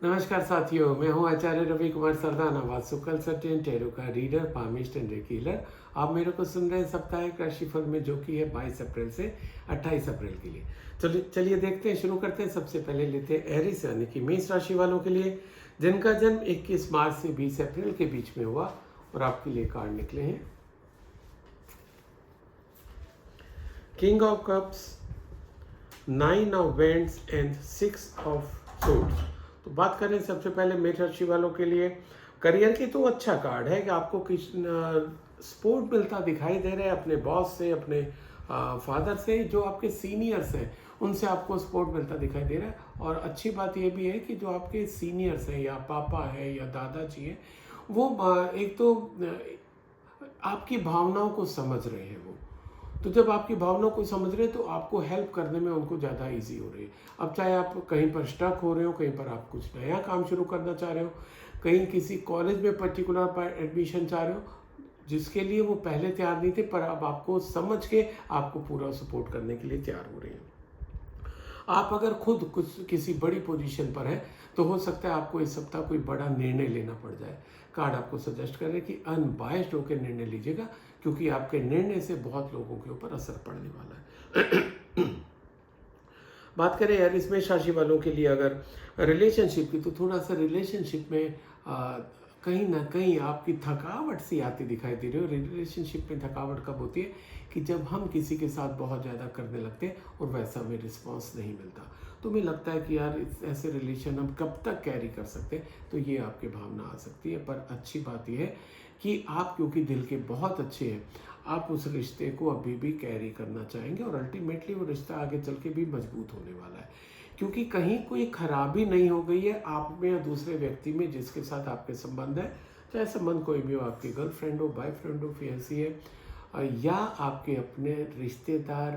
नमस्कार साथियों, मैं हूं आचार्य रवि कुमार सरदाना, वास्तु कंसल्टेंट, टैरो का रीडर, पामिस्ट एंड हीलर। आप मेरे को सुन रहे हैं साप्ताहिक राशिफल में, जो कि है 22 अप्रैल से 28 अप्रैल के लिए। चलिए देखते हैं, शुरू करते हैं। सबसे पहले लेते हैं एरिस यानी कि मेष राशि वालों के लिए, जिनका जन्म 21 मार्च से 20 अप्रैल के बीच में हुआ। और आपके लिए कार्ड निकले हैं king of cups, 9 of vends and 6 of swords. तो बात करें सबसे पहले मेष राशि वालों के लिए करियर की, तो अच्छा कार्ड है कि आपको किस सपोर्ट मिलता दिखाई दे रहा है अपने बॉस से, अपने फादर से, जो आपके सीनियर्स हैं उनसे आपको सपोर्ट मिलता दिखाई दे रहा है। और अच्छी बात यह भी है कि जो आपके सीनियर्स हैं या पापा है या दादाजी हैं, वो एक तो आपकी भावनाओं को समझ रहे हैं। वो तो जब आपकी भावनाओं को समझ रहे हैं तो आपको हेल्प करने में उनको ज़्यादा इजी हो रही है। अब चाहे आप कहीं पर स्टक हो रहे हो, कहीं पर आप कुछ नया काम शुरू करना चाह रहे हो, कहीं किसी कॉलेज में पर्टिकुलर पर एडमिशन चाह रहे हो, जिसके लिए वो पहले तैयार नहीं थे, पर अब आपको समझ के आपको पूरा सपोर्ट करने के लिए तैयार हो रहे हैं। आप अगर खुद कुछ किसी बड़ी पोजीशन पर हैं तो हो सकता है आपको इस सप्ताह कोई बड़ा निर्णय लेना पड़ जाए। कार्ड आपको सजेस्ट कर रहे हैं कि अनबायस्ड होकर निर्णय लीजिएगा, क्योंकि आपके निर्णय से बहुत लोगों के ऊपर असर पड़ने वाला है। बात करें यार इसमें राशि वालों के लिए अगर रिलेशनशिप की, तो थोड़ा सा रिलेशनशिप में कहीं ना कहीं आपकी थकावट सी आती दिखाई दे रही हो। रिलेशनशिप में थकावट कब होती है कि जब हम किसी के साथ बहुत ज़्यादा करने लगते हैं और वैसा हमें रिस्पॉन्स नहीं मिलता। तो मुझे लगता है कि यार ऐसे रिलेशन हम कब तक कैरी कर सकते हैं, तो ये आपकी भावना आ सकती है। पर अच्छी बात यह है कि आप, क्योंकि दिल के बहुत अच्छे हैं, आप उस रिश्ते को अभी भी कैरी करना चाहेंगे और अल्टीमेटली वो रिश्ता आगे चल के भी मजबूत होने वाला है, क्योंकि कहीं कोई खराबी नहीं हो गई है आप में या दूसरे व्यक्ति में जिसके साथ आपके संबंध है। चाहे संबंध कोई भी हो, आपकी गर्लफ्रेंड हो, बॉयफ्रेंड हो, फियांसी है, या आपके अपने रिश्तेदार,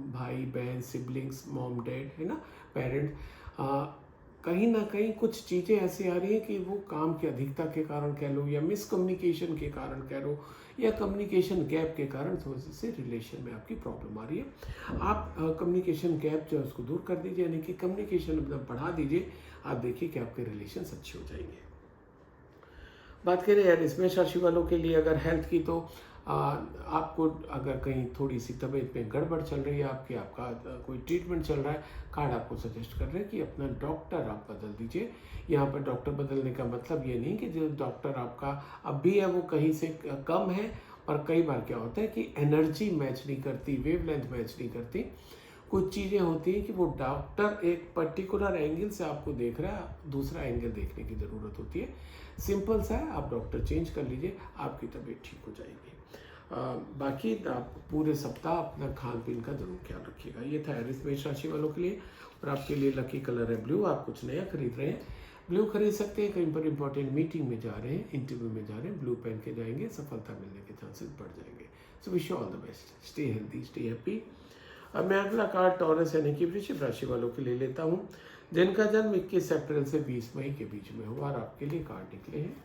भाई बहन, सिबलिंग्स, मॉम डैड है ना, पेरेंट, कहीं ना कहीं कुछ चीज़ें ऐसी आ रही हैं कि वो काम की अधिकता के कारण कह लो, या मिसकम्युनिकेशन के कारण कह लो, या कम्युनिकेशन गैप के कारण थोड़ी सी रिलेशन में आपकी प्रॉब्लम आ रही है। आप कम्युनिकेशन गैप जो है उसको दूर कर दीजिए, यानी कि कम्युनिकेशन अपना बढ़ा दीजिए। आप देखिए कि आपके रिलेशन अच्छे हो जाएंगे। बात करें यार इसमें राशि वालों के लिए अगर हेल्थ की, तो आपको अगर कहीं थोड़ी सी तबीयत में गड़बड़ चल रही है आपकी, आपका कोई ट्रीटमेंट चल रहा है, कार्ड आपको सजेस्ट कर रहे हैं कि अपना डॉक्टर आप बदल दीजिए। यहाँ पर डॉक्टर बदलने का मतलब ये नहीं कि जो डॉक्टर आपका अब भी है वो कहीं से कम है, पर कई बार क्या होता है कि एनर्जी मैच नहीं करती, वेवलेंथ मैच नहीं करती। कुछ चीज़ें होती हैं कि वो डॉक्टर एक पर्टिकुलर एंगल से आपको देख रहा है, दूसरा एंगल देखने की ज़रूरत होती है। सिंपल सा है, आप डॉक्टर चेंज कर लीजिए, आपकी तबीयत ठीक हो जाएगी। बाकी आप पूरे सप्ताह अपना खान पीन का जरूर ख्याल रखिएगा। ये था एरिस मेष राशि वालों के लिए। और आपके लिए लकी कलर है ब्लू। आप कुछ नया खरीद रहे हैं, ब्लू खरीद सकते हैं। कहीं पर इंपॉर्टेंट मीटिंग में जा रहे हैं, इंटरव्यू में जा रहे हैं, ब्लू पहन के जाएंगे, सफलता मिलने के चांसेस बढ़ जाएंगे। So wish you all the best, stay healthy, stay happy. अब मैं अगला कार्ड टॉरस यानी कि वृश्चिक राशि वालों के लिए लेता हूँ, जिनका जन्म 21 अप्रैल से 20 मई के बीच में हुआ। और आपके लिए कार्ड निकले हैं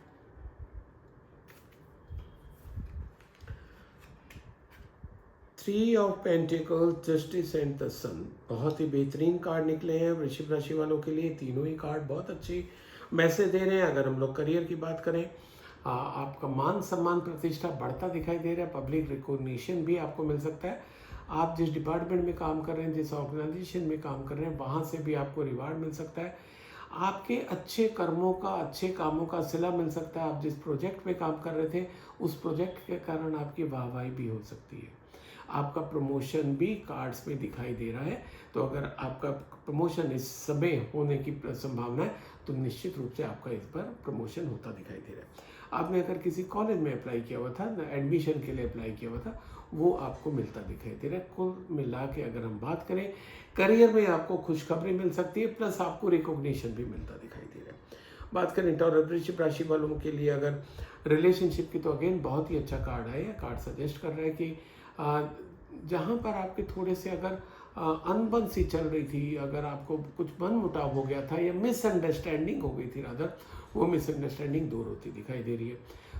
3 of pentacles, justice and the sun. बहुत ही बेहतरीन कार्ड निकले हैं वृश्चिक राशि वालों के लिए। तीनों ही कार्ड बहुत अच्छी मैसेज दे रहे हैं। अगर हम लोग करियर की बात करें, आपका मान सम्मान प्रतिष्ठा बढ़ता दिखाई दे रहा है, पब्लिक रिकॉग्निशन भी आपको मिल सकता है। आप जिस डिपार्टमेंट में काम कर रहे हैं, जिस ऑर्गेनाइजेशन में काम कर रहे हैं, वहाँ से भी आपको रिवार्ड मिल सकता है। आपके अच्छे कर्मों का, अच्छे कामों का सिला मिल सकता है। आप जिस प्रोजेक्ट में काम कर रहे थे, उस प्रोजेक्ट के कारण आपकी वाहवाही भी हो सकती है। आपका प्रमोशन भी कार्ड्स में दिखाई दे रहा है। तो अगर आपका प्रमोशन इस समय होने की संभावना है, तो निश्चित रूप से आपका इस बार प्रमोशन होता दिखाई दे रहा है। आपने अगर किसी कॉलेज में अप्लाई किया हुआ था, एडमिशन के लिए अप्लाई किया हुआ था, वो आपको मिलता दिखाई दे रहा है। कुल मिला के अगर हम बात करें, करियर में आपको खुशखबरी मिल सकती है, प्लस आपको रिकॉग्निशन भी मिलता दिखाई दे रहा है। बात करें टॉरस वृश्चिक राशि वालों के लिए अगर रिलेशनशिप की, तो अगेन बहुत ही अच्छा कार्ड है। कार्ड सजेस्ट कर रहा है कि जहाँ पर आपके थोड़े से अगर अनबन सी चल रही थी, अगर आपको कुछ मन मुटाव हो गया था या मिसअंडरस्टैंडिंग हो गई थी रादर, वो मिसअंडरस्टैंडिंग दूर होती दिखाई दे रही है।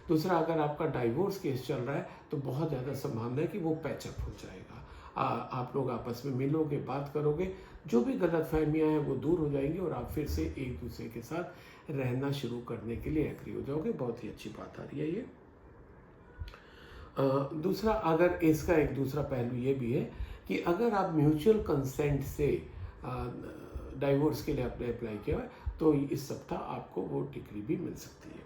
दूसरा, अगर आपका डाइवोर्स केस चल रहा है, तो बहुत ज़्यादा संभावना है कि वो पैचअप हो जाएगा। आप लोग आपस में मिलोगे, बात करोगे, जो भी गलत फहमियाँ हैं वो दूर हो जाएंगी और आप फिर से एक दूसरे के साथ रहना शुरू करने के लिए एग्री हो जाओगे। बहुत ही अच्छी बात आ रही है ये। दूसरा, अगर इसका एक दूसरा पहलू ये भी है कि अगर आप म्यूचुअल कंसेंट से डाइवोर्स के लिए आपने अप्लाई किया है तो इस सप्ताह आपको वो डिग्री भी मिल सकती है।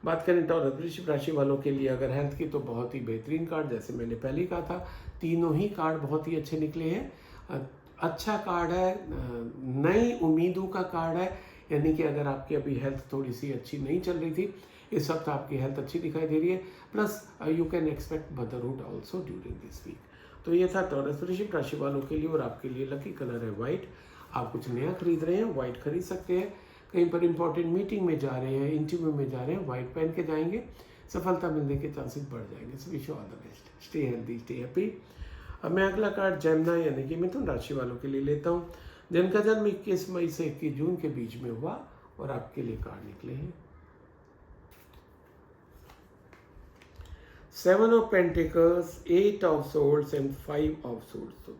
बात करें टॉरस वृश्चिक राशि वालों के लिए अगर हेल्थ की, तो बहुत ही बेहतरीन कार्ड, जैसे मैंने पहले ही कहा था, तीनों ही कार्ड बहुत ही अच्छे निकले हैं। अच्छा कार्ड है, नई उम्मीदों का कार्ड है, यानी कि अगर आपकी अभी हेल्थ थोड़ी सी अच्छी नहीं चल रही थी, इस वक्त आपकी हेल्थ अच्छी दिखाई दे रही है। Plus you can expect motherhood also during this week. तो ये था टॉरस वृश्चिक राशि वालों के लिए। और आपके लिए लकी कलर है वाइट। आप कुछ नया खरीद रहे हैं, वाइट खरीद सकते हैं। कहीं पर इंपॉर्टेंट मीटिंग में जा रहे हैं, इंटरव्यू में जा रहे हैं, वाइट पहन के जाएंगे, सफलता मिलने के चांसेस बढ़ जाएंगे। So wish you all the best, stay healthy, stay happy. अब मैं अगला कार्ड जेमिनी यानी कि मिथुन राशि वालों के लिए लेता हूँ, जिनका जन्म 21 मई से 21 जून के बीच में हुआ। और आपके लिए कार्ड निकले हैं 7 of pentacles, 8 of swords and 5 of swords. तो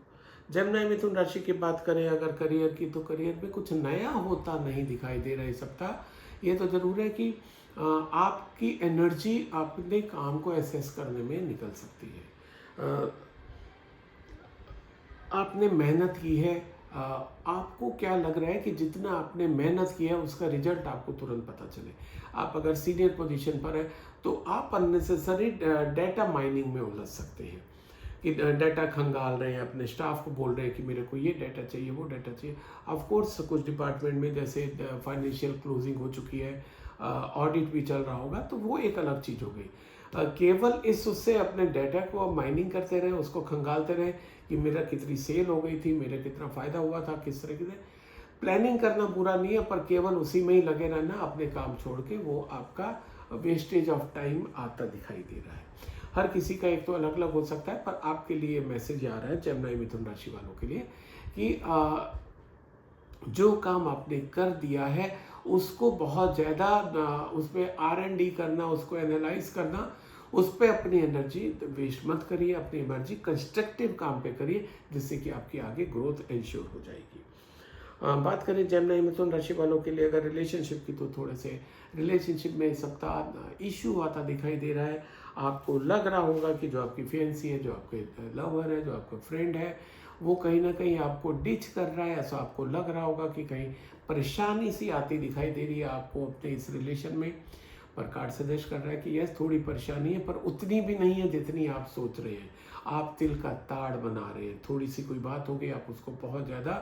जेमिनी मिथुन राशि की बात करें अगर करियर की, तो करियर में कुछ नया होता नहीं दिखाई दे रहा है इस सप्ताह। ये तो जरूर है कि आपकी एनर्जी अपने काम को एसेस करने में निकल सकती है। आपने मेहनत की है, आपको क्या लग रहा है कि जितना आपने मेहनत किया है उसका रिजल्ट आपको तुरंत पता चले। आप अगर सीनियर पोजीशन पर है तो आप अननेसेसरी डाटा माइनिंग में उलझ सकते हैं कि डाटा खंगाल रहे हैं, अपने स्टाफ को बोल रहे हैं कि मेरे को ये डाटा चाहिए, वो डाटा चाहिए। ऑफ कोर्स कुछ डिपार्टमेंट में जैसे फाइनेंशियल क्लोजिंग हो चुकी है, ऑडिट भी चल रहा होगा, तो वो एक अलग चीज़ हो गई। केवल इस उससे अपने डाटा को माइनिंग करते रहे, उसको खंगालते रहे कि मेरा कितनी सेल हो गई थी, मेरा कितना फ़ायदा हुआ था, किस तरह से। प्लानिंग करना बुरा नहीं है, पर केवल उसी में ही लगे रहना, अपने काम छोड़ के, वो आपका वेस्टेज ऑफ टाइम आता दिखाई दे रहा है। हर किसी का एक तो अलग अलग हो सकता है, पर आपके लिए मैसेज आ रहा है जेमिनी मिथुन राशि वालों के लिए कि जो काम आपने कर दिया है उसको बहुत ज़्यादा उस पर R&D करना, उसको एनालाइज करना, उस पर अपनी एनर्जी वेस्ट मत करिए, अपनी एनर्जी कंस्ट्रक्टिव काम पे करिए, जिससे कि आपकी आगे ग्रोथ इंश्योर हो जाएगी। बात करें जेमिनी मिथुन राशि वालों के लिए अगर रिलेशनशिप की, तो थोड़े से रिलेशनशिप में सप्ताह इशू आता दिखाई दे रहा है। आपको लग रहा होगा कि जो आपकी फियंसी है, जो आपके लवर है, जो आपका फ्रेंड है, वो कहीं ना कहीं आपको डिच कर रहा है। ऐसा आपको लग रहा होगा कि कहीं परेशानी सी आती दिखाई दे रही है आपको अपने इस रिलेशन में। पर कार्ड सजेस्ट कर रहा है कि यस, थोड़ी परेशानी है, पर उतनी भी नहीं है जितनी आप सोच रहे हैं। आप तिल का ताड़ बना रहे हैं, थोड़ी सी कोई बात हो गई, आप उसको बहुत ज़्यादा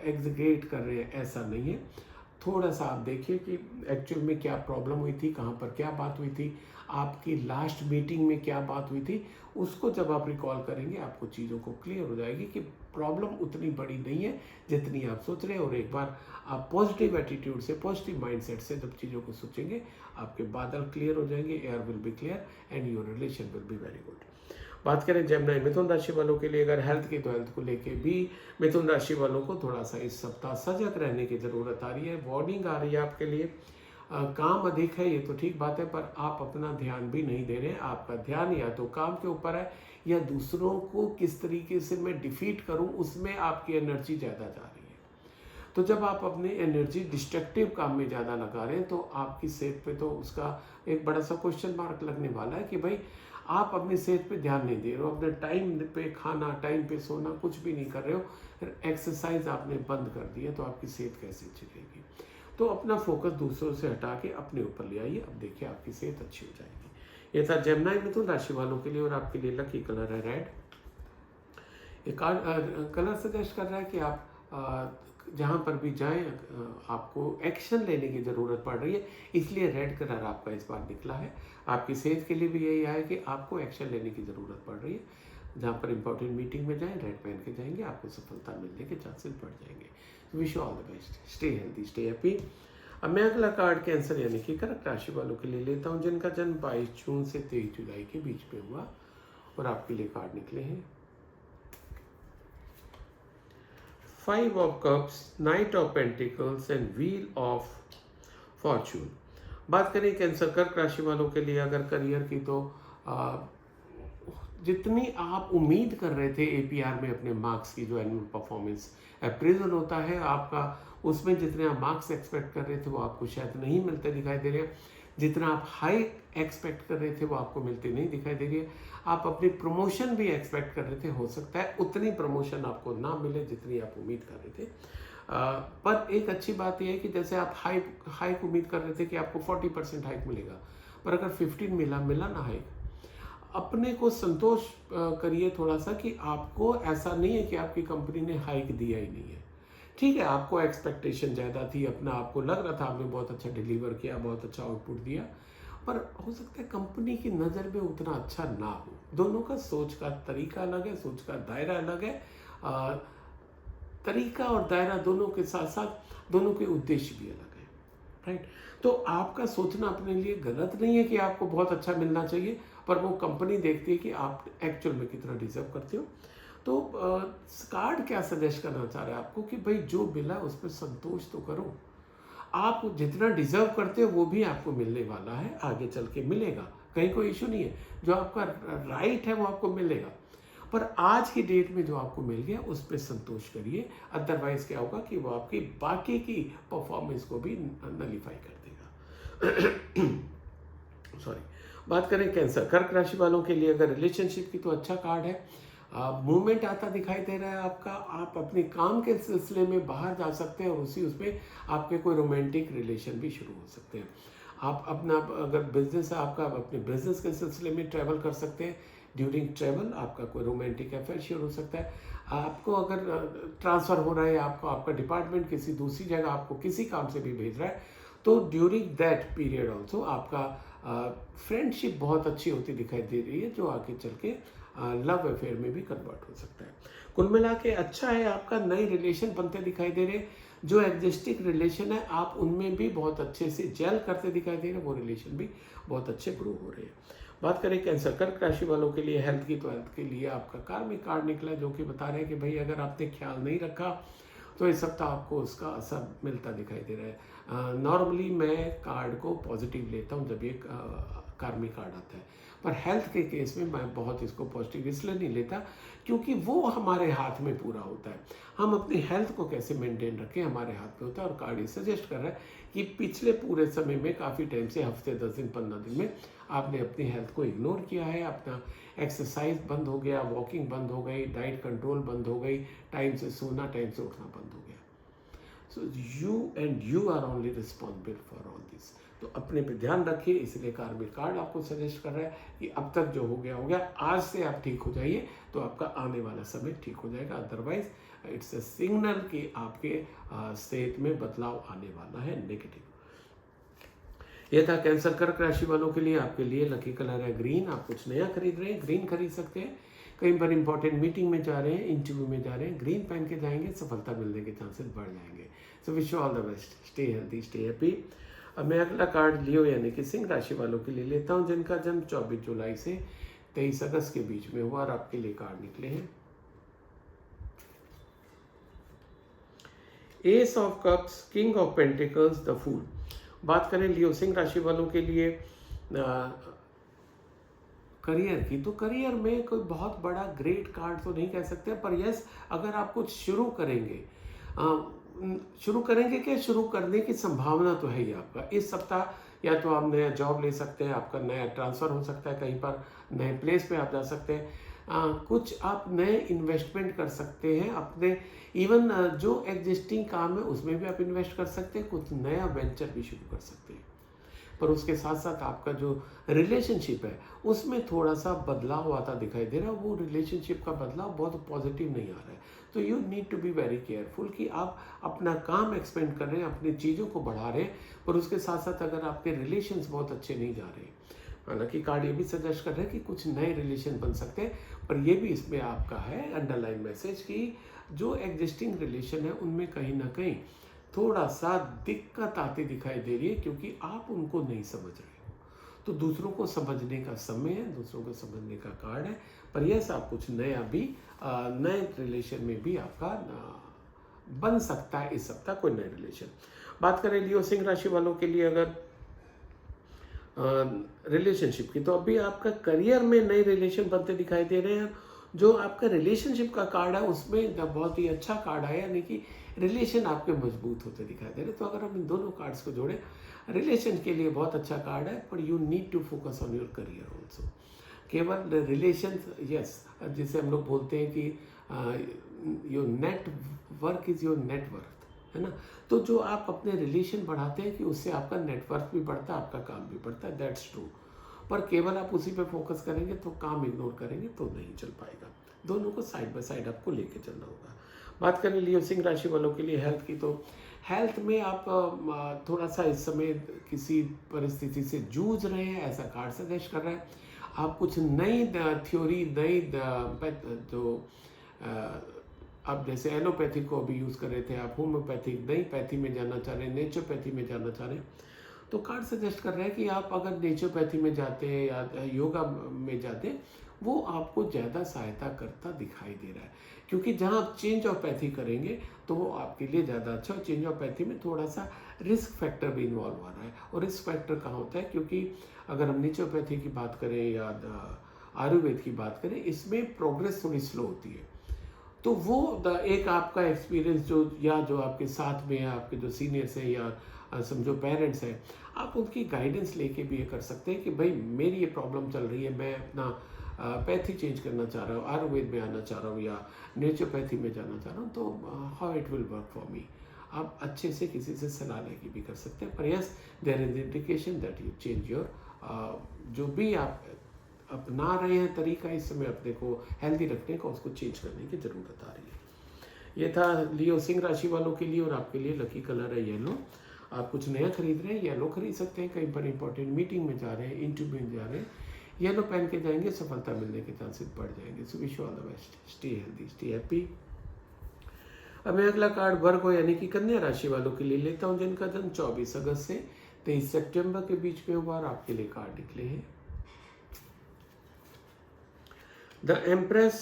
एग्जीक्यूट कर रहे हैं, ऐसा नहीं है। थोड़ा सा आप देखिए कि एक्चुअल में क्या प्रॉब्लम हुई थी, कहाँ पर क्या बात हुई थी, आपकी लास्ट मीटिंग में क्या बात हुई थी, उसको जब आप रिकॉल करेंगे आपको चीज़ों को क्लियर हो जाएगी कि प्रॉब्लम उतनी बड़ी नहीं है जितनी आप सोच रहे हैं। और एक बार आप पॉजिटिव एटीट्यूड से, पॉजिटिव माइंडसेट से जब चीज़ों को सोचेंगे, आपके बादल क्लियर हो जाएंगे, air will be clear and your relation will be very good. बात करें जेमिनी मिथुन राशि वालों के लिए अगर हेल्थ की, तो हेल्थ को लेके भी मिथुन राशि वालों को थोड़ा सा इस सप्ताह सजग रहने की ज़रूरत आ रही है। वार्निंग आ रही है आपके लिए। काम अधिक है, ये तो ठीक बात है, पर आप अपना ध्यान भी नहीं दे रहे हैं। आपका ध्यान या तो काम के ऊपर है या दूसरों को किस तरीके से मैं डिफीट करूं, उसमें आपकी एनर्जी ज़्यादा जा रही है। तो जब आप अपनी एनर्जी डिस्ट्रक्टिव काम में ज़्यादा लगा रहे हैं, तो आपकी सेहत पे तो उसका एक बड़ा सा क्वेश्चन मार्क लगने वाला है कि भाई आप अपनी सेहत पे ध्यान नहीं दे रहे हो, अपने टाइम पे खाना, टाइम पे सोना, कुछ भी नहीं कर रहे हो, एक्सरसाइज आपने बंद कर दी है, तो आपकी सेहत कैसे चलेगी। तो अपना फोकस दूसरों से हटा के अपने ऊपर ले आइए, अब देखिए आपकी सेहत अच्छी हो जाएगी। ये था जेमिनी मिथुन राशि वालों के लिए। और आपके लिए लकी कलर है रेड। ये कलर सजेस्ट कर रहा है कि आप जहाँ पर भी जाएं आपको एक्शन लेने की ज़रूरत पड़ रही है, इसलिए रेड कलर आपका इस बार निकला है। आपकी सेहत के लिए भी यही है कि आपको एक्शन लेने की ज़रूरत पड़ रही है। जहाँ पर इंपॉर्टेंट मीटिंग में जाएं, रेड पहन के जाएंगे, आपको सफलता मिलने के चांसेस बढ़ जाएंगे। Wish you all the best, stay healthy, stay happy. अब मैं अगला कार्ड कैंसर यानी कि कर्क राशि वालों के लिए लेता हूँ, जिनका जन्म 22 जून से 23 जुलाई के बीच में हुआ। और आपके लिए कार्ड निकले हैं 5 of Cups, Knight of Pentacles and Wheel of Fortune। बात करें कैंसर कर्क राशि वालों के लिए अगर करियर की, तो जितनी आप उम्मीद कर रहे थे एपीआर में अपने मार्क्स की, जो एनुअल परफॉर्मेंस अप्रेजल होता है आपका, उसमें जितने आप मार्क्स एक्सपेक्ट कर रहे थे वो आपको शायद नहीं मिलते दिखाई दे रहे हैं। जितना आप हाई एक्सपेक्ट कर रहे थे वो आपको मिलते नहीं दिखाई दे रही है। आप अपनी प्रमोशन भी एक्सपेक्ट कर रहे थे, हो सकता है उतनी प्रमोशन आपको ना मिले जितनी आप उम्मीद कर रहे थे। पर एक अच्छी बात यह है कि जैसे आप हाइक उम्मीद कर रहे थे कि आपको 40% हाइक मिलेगा, पर अगर 15 मिला ना हाइक, अपने को संतोष करिए थोड़ा सा कि आपको ऐसा नहीं है कि आपकी कंपनी ने हाइक दिया ही नहीं है। ठीक है, आपको एक्सपेक्टेशन ज़्यादा थी, अपना आपको लग रहा था आपने बहुत अच्छा डिलीवर किया, बहुत अच्छा आउटपुट दिया, पर हो सकता है कंपनी की नज़र में उतना अच्छा ना हो। दोनों का सोच का तरीका अलग है, सोच का दायरा अलग है। तरीका और दायरा दोनों के साथ साथ दोनों के उद्देश्य भी अलग है, राइट। तो आपका सोचना अपने लिए गलत नहीं है कि आपको बहुत अच्छा मिलना चाहिए, पर वो कंपनी देखती है कि आप एक्चुअल में कितना डिजर्व करते हो। तो कार्ड क्या सजेस्ट करना चाह रहा है आपको कि भाई जो मिला उस पर संतोष तो करो। आप जितना डिजर्व करते हो वो भी आपको मिलने वाला है, आगे चल के मिलेगा, कहीं कोई इशू नहीं है। जो आपका राइट है वो आपको मिलेगा, पर आज की डेट में जो आपको मिल गया उस पर संतोष करिए। अदरवाइज क्या होगा कि वो आपकी बाकी की परफॉर्मेंस को भी नलीफाई कर देगा। सॉरी। बात करें कैंसर, कर्क राशि वालों के लिए अगर रिलेशनशिप की, तो अच्छा कार्ड है। मूवमेंट आता दिखाई दे रहा है आपका। आप अपने काम के सिलसिले में बाहर जा सकते हैं और उसी उसमें आपके कोई रोमांटिक रिलेशन भी शुरू हो सकते हैं। आप अपना, अगर बिजनेस है आपका, अपने बिजनेस के सिलसिले में ट्रैवल कर सकते हैं। ड्यूरिंग ट्रैवल आपका कोई रोमांटिक अफेयर शुरू हो सकता है। आपको अगर ट्रांसफ़र हो रहा है, आपका डिपार्टमेंट किसी दूसरी जगह आपको किसी काम से भी भेज रहा है, तो ड्यूरिंग दैट पीरियड ऑल्सो आपका फ्रेंडशिप बहुत अच्छी होती दिखाई दे रही है, जो आगे चल के लव अफेयर में भी कन्वर्ट हो सकता है। कुल मिला के अच्छा है, आपका नए रिलेशन बनते दिखाई दे रहे हैं। जो एग्जिस्टिंग रिलेशन है आप उनमें भी बहुत अच्छे से जेल करते दिखाई दे रहे हैं, वो रिलेशन भी बहुत अच्छे ग्रो हो रहे हैं। बात करें कैंसर, कर्क राशि वालों के लिए हेल्थ की, तो हेल्थ के लिए आपका कार्मिक कार्ड निकला, जो कि बता रहे हैं कि भाई अगर आपने ख्याल नहीं रखा तो इस सप्ताह आपको उसका असर मिलता दिखाई दे रहा है। नॉर्मली मैं कार्ड को पॉजिटिव लेता हूँ जब ये कार्मिक कार्ड आता है, पर हेल्थ के केस में मैं बहुत इसको पॉजिटिव इसलिए नहीं लेता क्योंकि वो हमारे हाथ में पूरा होता है। हम अपनी हेल्थ को कैसे मेंटेन रखें हमारे हाथ में होता है, और कार्ड ये सजेस्ट कर रहा है कि पिछले पूरे समय में, काफ़ी टाइम से, हफ्ते 10 दिन 15 दिन में आपने अपनी हेल्थ को इग्नोर किया है। अपना एक्सरसाइज बंद हो गया, वॉकिंग बंद हो गई, डाइट कंट्रोल बंद हो गई, टाइम से सोना टाइम से उठना बंद हो गया। So you are only responsible for all this. तो अपने पे ध्यान रखिए, इसलिए कार्मिक कार्ड आपको सजेस्ट कर रहा है कि अब तक जो हो गया, आज से आप ठीक हो जाइए तो आपका आने वाला समय ठीक हो जाएगा। अदरवाइज इट्स अ सिग्नल कि आपके सेहत में बदलाव आने वाला है, नेगेटिव। यह था कैंसर कर्क राशि वालों के लिए। आपके लिए लकी कलर है ग्रीन। आप कुछ नया खरीद रहे हैं, ग्रीन खरीद सकते हैं। कहीं पर इंपॉर्टेंट मीटिंग में जा रहे हैं, इंटरव्यू में जा रहे हैं, ग्रीन पहन के जाएंगे, सफलता मिलने के चांसेस बढ़ जाएंगे। So wish you all the best, stay healthy, stay happy. अब मैं अगला कार्ड लियो यानी कि सिंह राशि वालों के लिए लेता हूं, जिनका जन्म 24 जुलाई से 23 अगस्त के बीच में हुआ, और आपके लिए कार्ड निकले हैं ace of cups, king of pentacles, the fool. बात करें लियो सिंह राशि वालों के लिए करियर की, तो करियर में कोई बहुत बड़ा ग्रेट कार्ड तो नहीं कह सकते, पर यस, अगर आप कुछ शुरू करेंगे, क्या शुरू करने की संभावना तो है ही आपका इस सप्ताह। या तो आप नया जॉब ले सकते हैं, आपका नया ट्रांसफ़र हो सकता है, कहीं पर नए प्लेस पे आप जा सकते हैं, कुछ आप नए इन्वेस्टमेंट कर सकते हैं अपने, इवन जो एग्जिस्टिंग काम है उसमें भी आप इन्वेस्ट कर सकते हैं, कुछ नया वेंचर भी शुरू कर सकते हैं। पर उसके साथ साथ आपका जो रिलेशनशिप है उसमें थोड़ा सा बदलाव आता दिखाई दे रहा है। वो रिलेशनशिप का बदलाव बहुत पॉजिटिव नहीं आ रहा है, तो you need to be very careful कि आप अपना काम एक्सपेंड कर रहे हैं, अपनी चीज़ों को बढ़ा रहे हैं, पर उसके साथ साथ अगर आपके रिलेशंस बहुत अच्छे नहीं जा रहे हैं, हालांकि कार्ड ये भी सजेस्ट कर रहे हैं कि कुछ नए रिलेशन बन सकते हैं, पर ये भी इसमें आपका है अंडरलाइन मैसेज कि जो एग्जिस्टिंग रिलेशन है उनमें कहीं ना कहीं थोड़ा सा दिक्कत आती दिखाई दे रही है, क्योंकि आप उनको नहीं समझ रहे हो। तो दूसरों को समझने का समय है, दूसरों को समझने का कार्ड है, पर यस, आप कुछ नया भी नए रिलेशन में भी आपका बन सकता है इस सप्ताह कोई नए रिलेशन। बात करें लियो सिंह राशि वालों के लिए, अगर रिलेशनशिप की, तो अभी आपका करियर में नए रिलेशन बनते दिखाई दे रहे हैं। जो आपका रिलेशनशिप का कार्ड है उसमें बहुत ही अच्छा कार्ड है, यानी कि रिलेशन आपके मजबूत होते दिखाई दे रहे हैं। तो अगर हम इन दोनों कार्ड्स को जोड़ें, रिलेशन के लिए बहुत अच्छा कार्ड है, पर you need to focus on your career also. केवल रिलेशन, यस, जिसे हम लोग बोलते हैं कि your network is your net worth, है ना। तो जो आप अपने रिलेशन बढ़ाते हैं कि उससे आपका नेटवर्क भी बढ़ता है, आपका काम भी बढ़ता है, दैट्स ट्रू। पर केवल आप उसी पे फोकस करेंगे तो काम इग्नोर करेंगे तो नहीं चल पाएगा। दोनों को साइड बाय साइड आपको लेके चलना होगा। बात करें लियो सिंह राशि वालों के लिए हेल्थ की, तो हेल्थ में आप थोड़ा सा इस समय किसी परिस्थिति से जूझ रहे हैं, ऐसा कार्ड सजेस्ट कर रहा है। आप कुछ नई थ्योरी, नई जो आप जैसे एलोपैथी को अभी यूज़ कर रहे थे, आप होम्योपैथिक नई पैथी में जाना चाह रहे हैं, नेचुरोपैथी में जाना चाह रहे हैं, तो कार्ड सजेस्ट कर रहा है कि आप अगर नेचुरोपैथी में जाते हैं या योगा में जाते हैं, वो आपको ज़्यादा सहायता करता दिखाई दे रहा है। क्योंकि जहाँ आप चेंज ऑफ पैथी करेंगे तो वो आपके लिए ज़्यादा अच्छा, और चेंज ऑफ पैथी में थोड़ा सा रिस्क फैक्टर भी इन्वॉल्व हो रहा है। और रिस्क फैक्टर कहाँ होता है, क्योंकि अगर हम नेचुरोपैथी की बात करें या आयुर्वेद की बात करें, इसमें प्रोग्रेस थोड़ी स्लो होती है। तो वो एक आपका एक्सपीरियंस जो आपके साथ में है, आपके जो सीनियर्स हैं या समझो पेरेंट्स हैं, आप उनकी गाइडेंस लेके भी ये कर सकते हैं कि भाई मेरी ये प्रॉब्लम चल रही है, मैं अपना पैथी चेंज करना चाह रहा हूँ, आयुर्वेद में आना चाह रहा हूँ या नेचुरोपैथी में जाना चाह रहा हूँ, तो how it will work for me. आप अच्छे से किसी से सलाह लेके भी कर सकते हैं। पर yes, there is indication that you change your जो भी आप अपना रहे हैं तरीका इस समय अपने को हेल्दी रखने का, उसको चेंज करने की ज़रूरत आ रही है। ये था लियो सिंह राशि वालों के लिए। और आपके लिए लकी कलर है येलो। आप कुछ नया खरीद रहे हैं, येलो खरीद सकते हैं। कहीं पर इंपॉर्टेंट मीटिंग में जा रहे हैं, इंटरव्यू में जा रहे हैं, येलो पहन के जाएंगे, सफलता मिलने के चांसेस बढ़ जाएंगे। So wish you all the best, stay healthy, stay happy. अब मैं अगला कार्ड वर्ग हो यानी कि कन्या राशि वालों के लिए लेता हूँ, जिनका जन्म 24 अगस्त से 23 सितंबर के बीच में हुआ। और आपके लिए कार्ड निकले हैं the empress,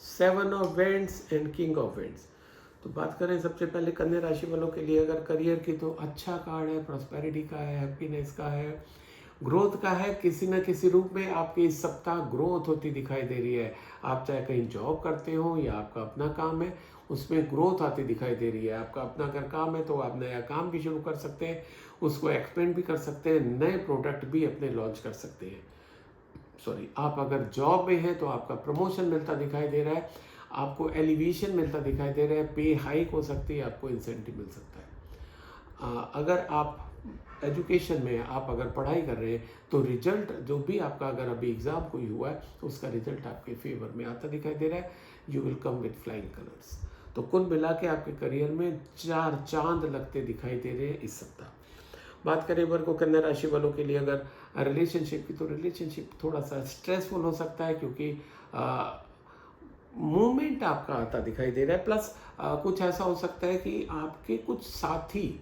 7 of vends and king of vends. तो बात करें सबसे पहले कन्या राशि वालों के लिए अगर करियर की, तो अच्छा कार्ड है, प्रॉस्पेरिटी का है, हैप्पीनेस का है, ग्रोथ का है। किसी न किसी रूप में आपके इस सप्ताह ग्रोथ होती दिखाई दे रही है। आप चाहे कहीं जॉब करते हो या आपका अपना काम है, उसमें ग्रोथ आती दिखाई दे रही है। आपका अपना अगर काम है तो आप नया काम भी शुरू कर सकते हैं, उसको एक्सपेंड भी कर सकते हैं, नए प्रोडक्ट भी अपने लॉन्च कर सकते हैं। आप अगर जॉब में हैं तो आपका प्रमोशन मिलता दिखाई दे रहा है, आपको एलिवेशन मिलता दिखाई दे रहा है, पे हाइक हो सकती है, आपको इंसेंटिव मिल सकता है। अगर आप एजुकेशन में, आप अगर पढ़ाई कर रहे हैं, तो रिजल्ट जो भी आपका अगर अभी एग्ज़ाम कोई हुआ है तो उसका रिजल्ट आपके फेवर में आता दिखाई दे रहा है। You will come with flying colours. तो कुल मिला के आपके करियर में 4 चांद लगते दिखाई दे रहे हैं इस सप्ताह। बात करें वर्ग को कन्या राशि वालों के लिए अगर रिलेशनशिप की, तो रिलेशनशिप थोड़ा सा स्ट्रेसफुल हो सकता है, क्योंकि मूवमेंट आपका आता दिखाई दे रहा है। प्लस कुछ ऐसा हो सकता है कि आपके कुछ साथी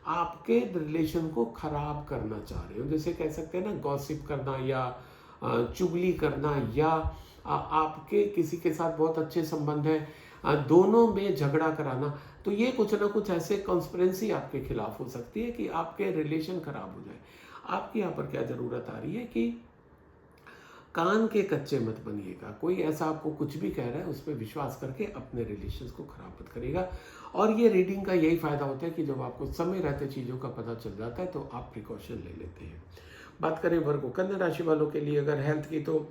आपके रिलेशन को खराब करना चाह रहे हो, जैसे कह सकते हैं ना, गॉसिप करना या चुगली करना, या आपके किसी के साथ बहुत अच्छे संबंध है, दोनों में झगड़ा कराना। तो ये कुछ ना कुछ ऐसे कॉन्स्पिरेंसी आपके खिलाफ हो सकती है कि आपके रिलेशन खराब हो जाए। आपकी यहाँ पर क्या ज़रूरत आ रही है कि कान के कच्चे मत बनिएगा। कोई ऐसा आपको कुछ भी कह रहा है उस पर विश्वास करके अपने रिलेशंस को खराब मत करिएगा। और ये रीडिंग का यही फ़ायदा होता है कि जब आपको समय रहते चीज़ों का पता चल जाता है तो आप प्रिकॉशन ले लेते हैं। बात करें वर्ग कन्या राशि वालों के लिए अगर हेल्थ की, तो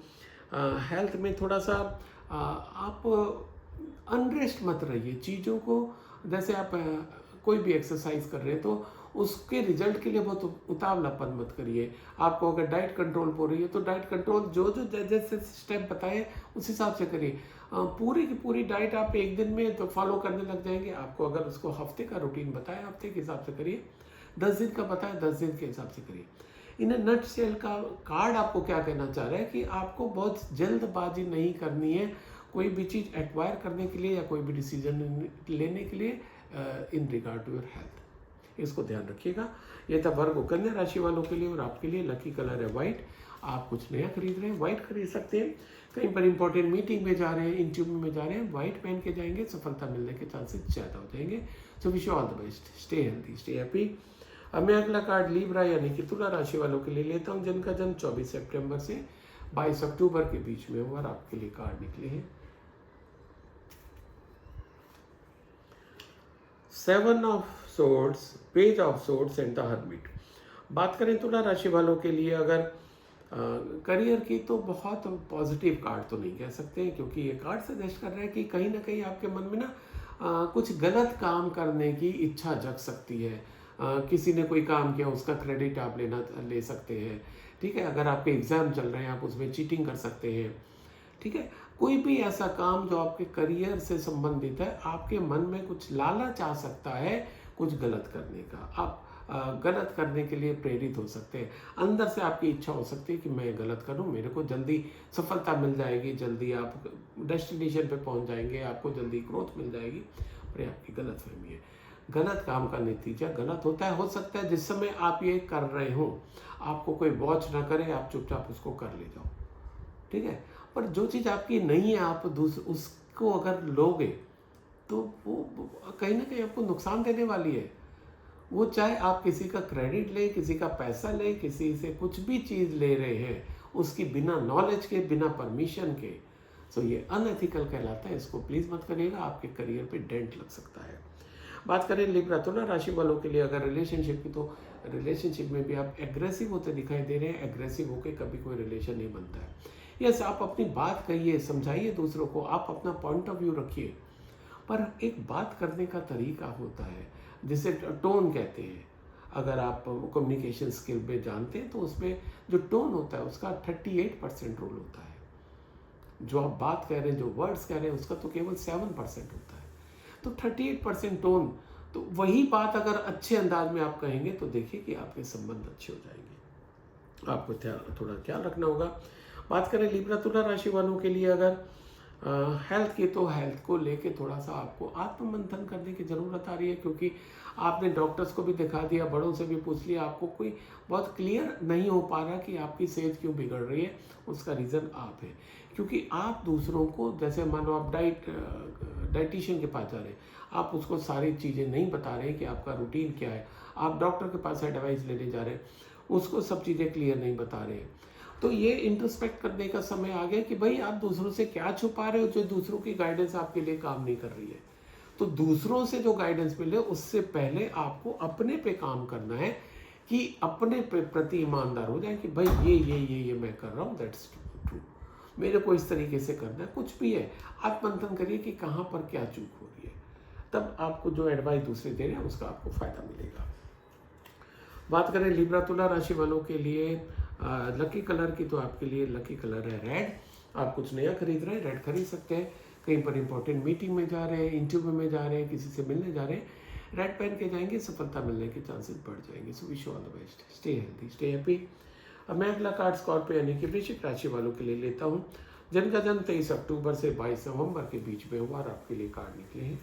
हेल्थ में थोड़ा सा आप अनरेस्ट मत रहिए। चीज़ों को, जैसे आप कोई भी एक्सरसाइज कर रहे हैं तो उसके रिजल्ट के लिए बहुत उतावलापन मत करिए। आपको अगर डाइट कंट्रोल हो रही है तो डाइट कंट्रोल जो जैसे स्टेप बताए उस हिसाब से करिए। पूरी की पूरी डाइट आप एक दिन में तो फॉलो करने लग जाएंगे। आपको अगर उसको हफ्ते का रूटीन बताया, हफ्ते के हिसाब से करिए। 10 दिन का बताया, 10 दिन के हिसाब से करिए। इन नट सेल का कार्ड आपको क्या कहना चाह रहा है कि आपको बहुत जल्दबाजी नहीं करनी है कोई भी चीज़ एक्वायर करने के लिए या कोई भी डिसीजन लेने के लिए in regard to your health. इसको ध्यान रखिएगा। ये था वर्ग कन्या राशि वालों के लिए। और आपके लिए लकी कलर है वाइट। आप कुछ नया खरीद रहे हैं, वाइट खरीद सकते हैं। कहीं पर इंपॉर्टेंट मीटिंग में जा रहे हैं, इंटरव्यू में जा रहे हैं, वाइट पहन के जाएंगे, सफलता मिलने के चांसेस ज़्यादा हो जाएंगे। So wish you all the best, stay healthy, stay happy. अब मैं अगला कार्ड लीब्रा यानी कि तुला राशि वालों के लिए लेता हूं, जिनका जन्म 24 सितंबर से 22 अक्टूबर के बीच में हुआ और आपके लिए कार्ड निकले हैं 7 of swords, page of swords and the hermit. बात करें तुला राशि वालों के लिए अगर करियर की, तो बहुत पॉजिटिव कार्ड तो नहीं कह सकते, क्योंकि ये कार्ड सजेस्ट कर रहा है कि कहीं ना कहीं आपके मन में ना कुछ गलत काम करने की इच्छा जग सकती है। किसी ने कोई काम किया, उसका क्रेडिट आप ले सकते हैं। ठीक है, अगर आपके एग्जाम चल रहे हैं आप उसमें चीटिंग कर सकते हैं। ठीक है, कोई भी ऐसा काम जो आपके करियर से संबंधित है, आपके मन में कुछ लालच आ सकता है कुछ गलत करने का। आप गलत करने के लिए प्रेरित हो सकते हैं। अंदर से आपकी इच्छा हो सकती है कि मैं गलत करूं, मेरे को जल्दी सफलता मिल जाएगी, जल्दी आप डेस्टिनेशन पे पहुंच जाएंगे, आपको जल्दी ग्रोथ मिल जाएगी। पर आपकी गलत फहमी है। गलत काम का नतीजा गलत होता है। हो सकता है जिस समय आप ये कर रहे हो आपको कोई वॉच ना करे, आप चुपचाप उसको कर ले जाओ। ठीक है, पर जो चीज़ आपकी नहीं है आप उसको अगर लोगे तो वो कहीं ना कहीं आपको नुकसान देने वाली है। वो चाहे आप किसी का क्रेडिट लें, किसी का पैसा लें, किसी से कुछ भी चीज़ ले रहे हैं उसकी बिना नॉलेज के, बिना परमिशन के, सो ये अनएथिकल कहलाता है। इसको प्लीज़ मत करिएगा, आपके करियर पे डेंट लग सकता है। बात करें लिब्रा तुला राशि वालों के लिए अगर रिलेशनशिप की, तो रिलेशनशिप में भी आप एग्रेसिव होते दिखाई दे रहे हैं। एग्रेसिव होकर कभी कोई रिलेशन नहीं बनता है। यस, आप अपनी बात कहिए, समझाइए दूसरों को, आप अपना पॉइंट ऑफ व्यू रखिए, पर एक बात करने का तरीका होता है जिसे टोन कहते हैं। अगर आप कम्युनिकेशन स्किल में जानते हैं तो उसमें जो टोन होता है उसका 38% रोल होता है। जो आप बात कह रहे हैं, जो वर्ड्स कह रहे हैं, उसका तो केवल 7% होता है। तो 38% टोन, तो वही बात अगर अच्छे अंदाज में आप कहेंगे तो देखिए कि आपके संबंध अच्छे हो जाएंगे। आपको थोड़ा ख्याल रखना होगा। बात करें लिब्रा तुला राशि वालों के लिए अगर हेल्थ की, तो हेल्थ को लेके थोड़ा सा आपको आत्ममंथन करने की ज़रूरत आ रही है, क्योंकि आपने डॉक्टर्स को भी दिखा दिया, बड़ों से भी पूछ लिया, आपको कोई बहुत क्लियर नहीं हो पा रहा कि आपकी सेहत क्यों बिगड़ रही है। उसका रीज़न आप है, क्योंकि आप दूसरों को, जैसे मानो आप डाइटिशियन के पास जा रहे हैं, आप उसको सारी चीज़ें नहीं बता रहे कि आपका रूटीन क्या है। आप डॉक्टर के पास एडवाइस लेने जा रहे हैं, उसको सब चीज़ें क्लियर नहीं बता रहे हैं। तो ये इंट्रोस्पेक्ट करने का समय आ गया कि भाई आप दूसरों से क्या छुपा रहे हो, जो दूसरों की गाइडेंस आपके लिए काम नहीं कर रही है। तो दूसरों से जो गाइडेंस मिले उससे पहले आपको अपने पे काम करना है, कि अपने पे प्रति ईमानदार हो जाए कि भाई ये मैं कर रहा हूँ, दैट्स ट्रू, मेरे को इस तरीके से करना है। कुछ भी है, आत्ममंथन करिए कि कहाँ पर क्या चूक हो रही है, तब आपको जो एडवाइस दूसरे दे रहे हैं उसका आपको फायदा मिलेगा। बात करें लिब्रा तुला राशि वालों के लिए लकी कलर की, तो आपके लिए लकी कलर है रेड। आप कुछ नया खरीद रहे हैं, रेड खरीद सकते हैं। कहीं पर इंपॉर्टेंट मीटिंग में जा रहे हैं, इंटरव्यू में जा रहे हैं, किसी से मिलने जा रहे हैं, रेड पहन के जाएंगे, सफलता मिलने के चांसेस बढ़ जाएंगे। So wish you all the best, stay healthy, stay happy. अब मैं अगला कार्ड स्कॉर्पियो यानी कि वृश्चिक राशि वालों के लिए लेता हूँ, जिनका जन्म 23 अक्टूबर से 22 नवंबर के बीच में हुआ और आपके लिए कार्ड निकले हैं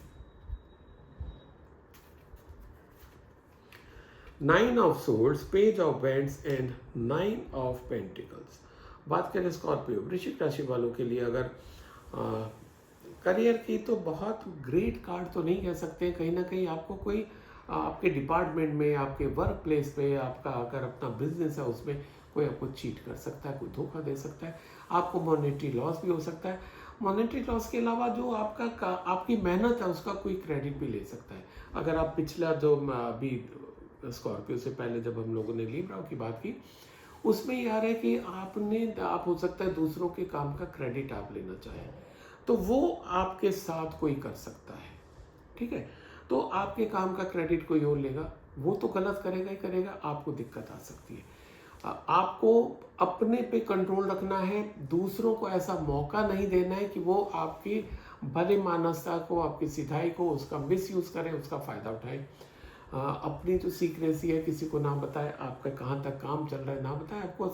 9 of swords, page of wands and 9 of pentacles. बात करें स्कॉर्पियो वृश्चिक राशि वालों के लिए अगर करियर की, तो बहुत ग्रेट कार्ड तो नहीं कह सकते। कहीं ना कहीं आपको कोई आपके डिपार्टमेंट में, आपके वर्क प्लेस पे, आपका अगर अपना बिजनेस है उसमें कोई आपको चीट कर सकता है, कोई धोखा दे सकता है, आपको मॉनेटरी लॉस भी हो सकता है। मॉनेटरी लॉस के अलावा जो आपकी मेहनत है उसका कोई क्रेडिट भी ले सकता है। अगर आप पिछला जो अभी स्कॉर्पियो से पहले जब हम लोगों ने लिब्रा की बात की, उसमें ये आ रहा है कि आप हो सकता है दूसरों के काम का क्रेडिट आप लेना चाहें, तो वो आपके साथ कोई कर सकता है। ठीक है, तो आपके काम का क्रेडिट कोई और लेगा, वो तो गलत करेगा ही करेगा, आपको दिक्कत आ सकती है। आपको अपने पे कंट्रोल रखना है, दूसरों को ऐसा मौका नहीं देना है कि वो आपकी भले मानसता को, आपकी सिधाई को, उसका मिसयूज करें, उसका फ़ायदा उठाएं। अपनी जो सीक्रेसी है किसी को ना बताए, आपका कहाँ तक काम चल रहा है ना बताए। आपको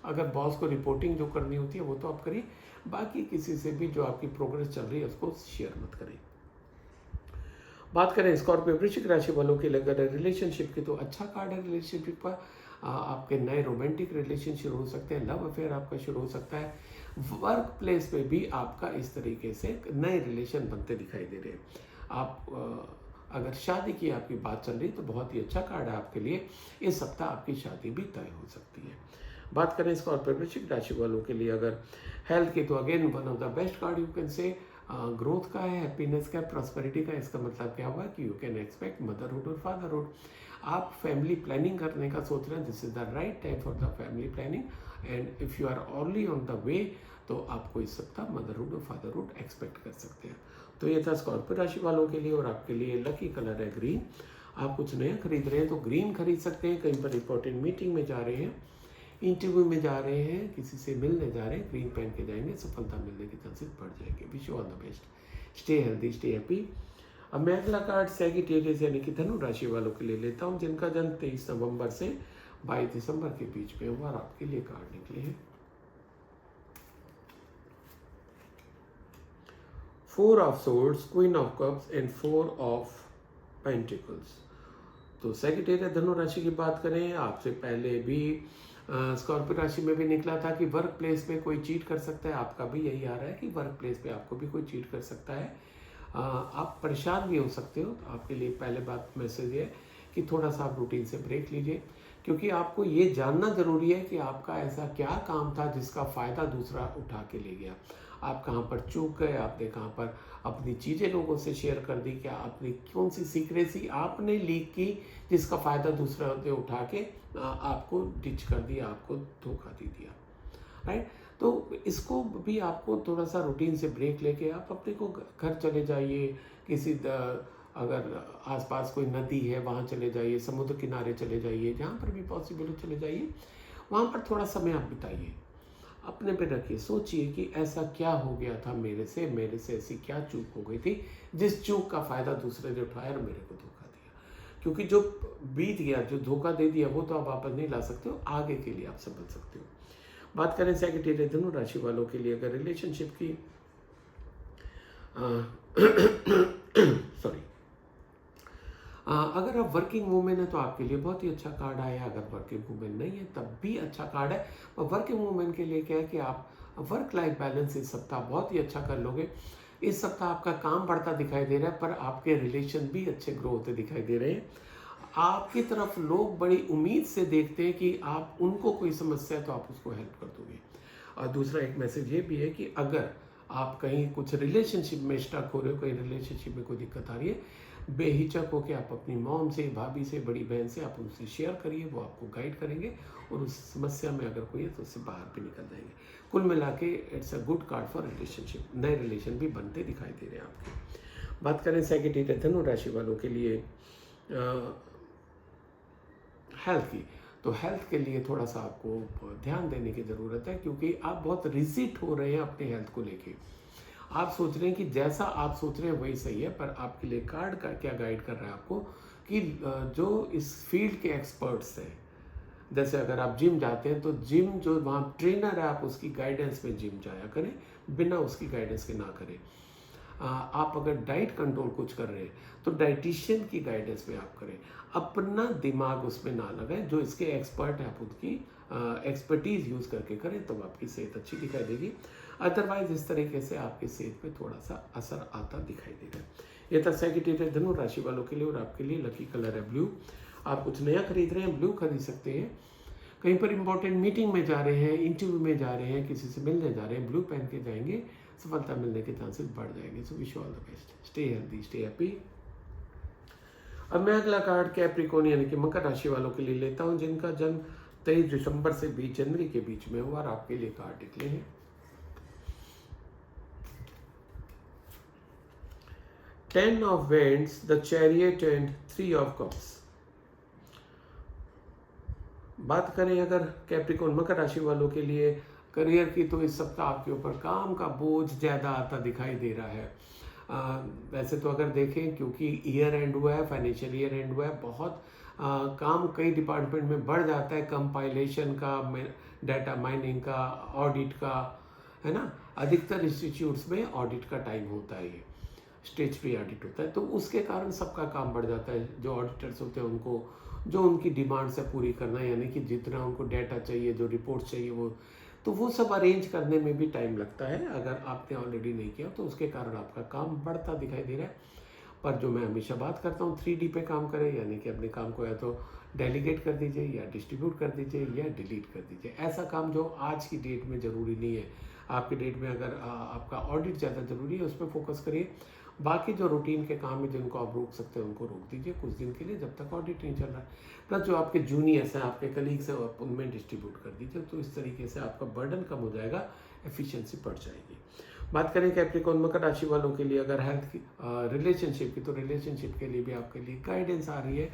अगर बॉस को रिपोर्टिंग जो करनी होती है वो तो आप करिए, बाकी किसी से भी जो आपकी प्रोग्रेस चल रही है उसको शेयर मत करें। बात करें स्कॉर्पियो वृश्चिक राशि वालों की अगर रिलेशनशिप की, तो अच्छा कार्ड है रिलेशनशिप पर। आपके नए रोमांटिक रिलेशन शुरू हो सकते हैं, लव अफेयर आपका शुरू हो सकता है। वर्क प्लेस पे भी आपका इस तरीके से नए रिलेशन बनते दिखाई दे रहे हैं। आप अगर शादी की आपकी बात चल रही तो बहुत ही अच्छा कार्ड है आपके लिए। इस सप्ताह आपकी शादी भी तय हो सकती है। बात करें स्कॉर्पियो वृश्चिक राशि वालों के लिए अगर हेल्थ की, तो again one of the best card you can say growth का है, हैप्पीनेस का, प्रॉस्पेरिटी का। इसका मतलब क्या हुआ कि यू कैन एक्सपेक्ट मदरहुड और फादरहुड। आप फैमिली प्लानिंग करने का सोच रहे हैं, this is the right time for the family planning. And if you are only on the way, तो आपको इस सप्ताह मदरहुड और फादरहुड एक्सपेक्ट कर सकते हैं। तो ये था स्कॉर्पियो राशि वालों के लिए। और आपके लिए लकी कलर है ग्रीन। आप कुछ नया खरीद रहे हैं तो ग्रीन खरीद सकते हैं। कहीं पर इंपॉर्टेंट मीटिंग में जा रहे हैं, इंटरव्यू में जा रहे हैं, किसी से मिलने जा रहे हैं, ग्रीन पहन के जाएंगे, सफलता मिलने के चांसेस बढ़ जाएंगे। Wish you all the best. Stay healthy, stay happy. अब मैं अगला कार्ड सैगिटेरियस यानी कि धनु राशि वालों के लिए लेता हूं, जिनका जन्म 23 नवंबर से 22 दिसंबर के बीच में हुआ। और आपके लिए कार्ड निकले हैं 4 of swords, queen of cups and 4 of pentacles. तो सैगिटेरियस धनु राशि की बात करें, आपसे पहले भी स्कॉर्पियो राशि में भी निकला था कि वर्क प्लेस पे कोई चीट कर सकता है। आपका भी यही आ रहा है कि वर्क प्लेस पे आपको भी कोई चीट कर सकता है। आप परेशान भी हो सकते हो। तो आपके लिए पहले बात मैसेज है कि थोड़ा सा आप रूटीन से ब्रेक लीजिए, क्योंकि आपको ये जानना ज़रूरी है कि आपका ऐसा क्या काम था जिसका फ़ायदा दूसरा उठा के ले गया। आप कहाँ पर चूक गए, आपने कहाँ पर अपनी चीज़ें लोगों से शेयर कर दी, क्या आपने कौन सी सीक्रेसी आपने लीक की जिसका फ़ायदा दूसरा ने उठा के आपको डिच कर दिया, आपको धोखा दे दिया, राइट। तो इसको भी आपको थोड़ा सा रूटीन से ब्रेक लेके आप अपने को घर चले जाइए, किसी अगर आसपास कोई नदी है वहाँ चले जाइए, समुद्र किनारे चले जाइए, जहाँ पर भी पॉसिबल हो चले जाइए, वहाँ पर थोड़ा समय आप बिताइए, अपने पे रखिए, सोचिए कि ऐसा क्या हो गया था मेरे से ऐसी क्या चूक हो गई थी जिस चूक का फ़ायदा दूसरे ने उठाया और मेरे को धोखा दिया। क्योंकि जो बीत गया, जो धोखा दे दिया, वो तो आप वापस नहीं ला सकते हो, आगे के लिए आप संभल सकते हो। बात करें सैगिटेरियस धनु राशि वालों के लिए अगर रिलेशनशिप की सॉरी अगर आप वर्किंग वूमेन है तो आपके लिए बहुत ही अच्छा कार्ड आया। अगर वर्किंग वूमेन नहीं है तब भी अच्छा कार्ड है। और वर्किंग वूमेन के लिए क्या है कि आप वर्क लाइफ बैलेंस इस सप्ताह बहुत ही अच्छा कर लोगे। इस सप्ताह आपका काम बढ़ता दिखाई दे रहा है, पर आपके रिलेशन भी अच्छे ग्रो होते दिखाई दे रहे हैं। आपकी तरफ लोग बड़ी उम्मीद से देखते हैं कि आप उनको कोई समस्या है तो आप उसको हेल्प कर दोगे। और दूसरा एक मैसेज ये भी है कि अगर आप कहीं कुछ रिलेशनशिप में स्टक हो रहे हो, कहीं रिलेशनशिप में कोई दिक्कत आ रही है, बेहिचक होकर आप अपनी मॉम से, भाभी से, बड़ी बहन से आप उनसे शेयर करिए, वो आपको गाइड करेंगे और उस समस्या में अगर कोई है तो उससे बाहर भी निकल जाएंगे। कुल मिला के it's a good card for relationship. नए रिलेशन भी बनते दिखाई दे रहे हैं आपके। बात करें सैगिटेरियस धनु राशि वालों के लिए हेल्थ की, तो हेल्थ के लिए थोड़ा सा आपको ध्यान देने की ज़रूरत है, क्योंकि आप बहुत रिजिट हो रहे हैं अपने हेल्थ को लेके। आप सोच रहे हैं कि जैसा आप सोच रहे हैं वही सही है, पर आपके लिए कार्ड का क्या गाइड कर रहा है आपको कि जो इस फील्ड के एक्सपर्ट्स हैं, जैसे अगर आप जिम जाते हैं तो जिम जो वहाँ ट्रेनर है आप उसकी गाइडेंस में जिम जाया करें, बिना उसकी गाइडेंस के ना करें। आप अगर डाइट कंट्रोल कुछ कर रहे हैं तो डाइटिशियन की गाइडेंस में आप करें, अपना दिमाग उसमें ना लगाएं। जो इसके एक्सपर्ट हैं आप उनकी एक्सपर्टीज़ यूज़ करके करें, तो आपकी सेहत अच्छी दिखाई देगी। अदरवाइज इस तरीके से आपकी सेहत पे थोड़ा सा असर आता दिखाई दे रहा है। ये था सैगिटेरियस धनु राशि वालों के लिए। और आपके लिए लकी कलर है ब्लू। आप कुछ नया खरीद रहे हैं, ब्लू खरीद सकते हैं। कहीं पर इंपॉर्टेंट मीटिंग में जा रहे हैं, इंटरव्यू में जा रहे हैं, किसी से मिलने जा रहे हैं, ब्लू पहन के जाएंगे, सफलता मिलने के चांसेस बढ़ जाएंगे। So wish all the best. Stay healthy, stay happy. अब मैं अगला कार्ड कैप्रिकॉर्न यानी कि मकर राशि वालों के लिए लेता हूं, जिनका जन्म 23 दिसंबर से 20 जनवरी के बीच में हुआ। और आपके लिए कार्ड निकले हैं 10 of vends, the chariot and 3 of cups. बात करें अगर कैप्रिकॉर्न मकर राशि वालों के लिए करियर की, तो इस सप्ताह आपके ऊपर काम का बोझ ज़्यादा आता दिखाई दे रहा है। वैसे तो अगर देखें, क्योंकि ईयर एंड हुआ है, फाइनेंशियल ईयर एंड हुआ है, बहुत काम कई डिपार्टमेंट में बढ़ जाता है, कंपाइलेशन का, डाटा माइनिंग का, ऑडिट का, है ना। अधिकतर इंस्टीट्यूट्स में ऑडिट का टाइम होता है, ये स्टेज पे ऑडिट होता है, तो उसके कारण सबका काम बढ़ जाता है। जो ऑडिटर्स होते हैं उनको जो उनकी डिमांड्स है पूरी करना, यानी कि जितना उनको डाटा चाहिए, जो रिपोर्ट चाहिए, वो सब अरेंज करने में भी टाइम लगता है। अगर आपने ऑलरेडी नहीं किया तो उसके कारण आपका काम बढ़ता दिखाई दे रहा है। पर जो मैं हमेशा बात करता हूँ 3D पे काम करें, यानी कि अपने काम को या तो डेलीगेट कर दीजिए या डिस्ट्रीब्यूट कर दीजिए या डिलीट कर दीजिए। ऐसा काम जो आज की डेट में ज़रूरी नहीं है, आपकी डेट में अगर आपका ऑडिट ज़्यादा ज़रूरी है उस पर फोकस करिए। बाकी जो रूटीन के काम है जिनको आप रोक सकते हैं उनको रोक दीजिए कुछ दिन के लिए जब तक ऑडिट नहीं चल रहा है। प्लस जो आपके जूनियर्स हैं, आपके कलीग्स हैं, आप उनमें डिस्ट्रीब्यूट कर दीजिए। तो इस तरीके से आपका बर्डन कम हो जाएगा, एफिशिएंसी बढ़ जाएगी। बात करें कैप्रिकॉर्न मकर राशि वालों के लिए अगर हेल्थ की रिलेशनशिप की, तो रिलेशनशिप के लिए भी आपके लिए गाइडेंस आ रही है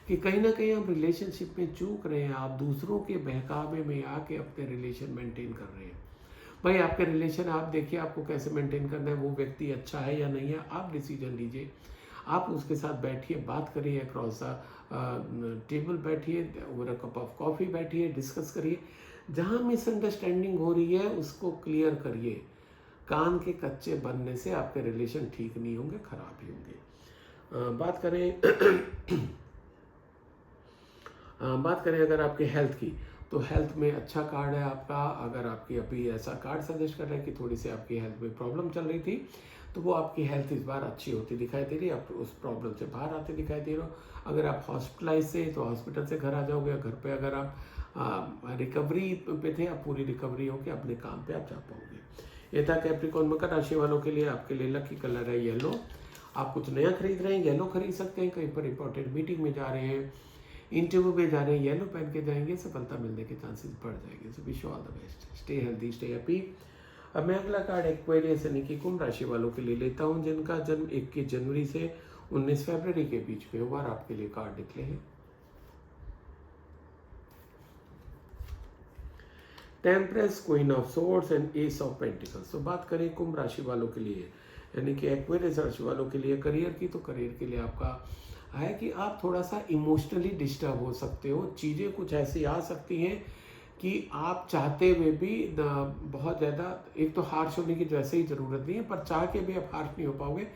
कि कहीं ना कहीं आप रिलेशनशिप में चूक रहे हैं, आप दूसरों के बहकावे में आके अपने रिलेशन मेंटेन कर रहे हैं। भाई आपके रिलेशन आप देखिए आपको कैसे मेंटेन करना है, वो व्यक्ति अच्छा है या नहीं है, आप डिसीजन लीजिए। आप उसके साथ बैठिए, बात करिए, अक्रॉस द टेबल बैठिए, over a cup of coffee बैठिए, डिस्कस करिए। जहाँ मिसअंडरस्टैंडिंग हो रही है उसको क्लियर करिए। कान के कच्चे बनने से आपके रिलेशन ठीक नहीं होंगे, खराब ही होंगे। बात करें अगर आपके हेल्थ की, तो हेल्थ में अच्छा कार्ड है आपका। अगर आपकी अभी ऐसा कार्ड सजेस्ट कर रहा है कि थोड़ी सी आपकी हेल्थ में प्रॉब्लम चल रही थी, तो वो आपकी हेल्थ इस बार अच्छी होती दिखाई दे रही है, आप उस प्रॉब्लम से बाहर आते दिखाई दे रहे हो। अगर आप हॉस्पिटलाइज से तो हॉस्पिटल से घर आ जाओगे, घर पे अगर आप रिकवरी पे थे, आप पूरी रिकवरी होकर अपने काम पे आप जा पाओगे। ये था कैप्रिकॉर्न मकर राशि वालों के लिए। आपके लिए लकी कलर है येलो। आप कुछ नया खरीद रहे हैं, येलो खरीद सकते हैं। कहीं पर इंपॉर्टेंट मीटिंग में जा रहे हैं, इंटरव्यू में जा रहे हैं, येलो पहन के जाएंगे, सफलता मिलने के चांसेस बढ़ जाएंगे। So wish you all the best, stay healthy, stay happy. अब मैं अगला कार्ड एक्वेरियस यानी कि कुंभ राशि वालों के लिए लेता हूं, जिनका जन्म 21 जनवरी से 19 फरवरी के बीच में हुआ। आपके लिए कार्ड निकले हैं temperance, queen of swords and S of pentacles. तो बात करें कुंभ राशि वालों के लिए यानी कि एक्वेरियस राशि वालों के लिए करियर की, तो करियर के लिए आपका है कि आप थोड़ा सा इमोशनली डिस्टर्ब हो सकते हो। चीज़ें कुछ ऐसी आ सकती हैं कि आप चाहते हुए भी बहुत ज़्यादा, एक तो हार्श होने की वैसे ही ज़रूरत नहीं है, पर चाह के भी आप हार्श नहीं हो पाओगे,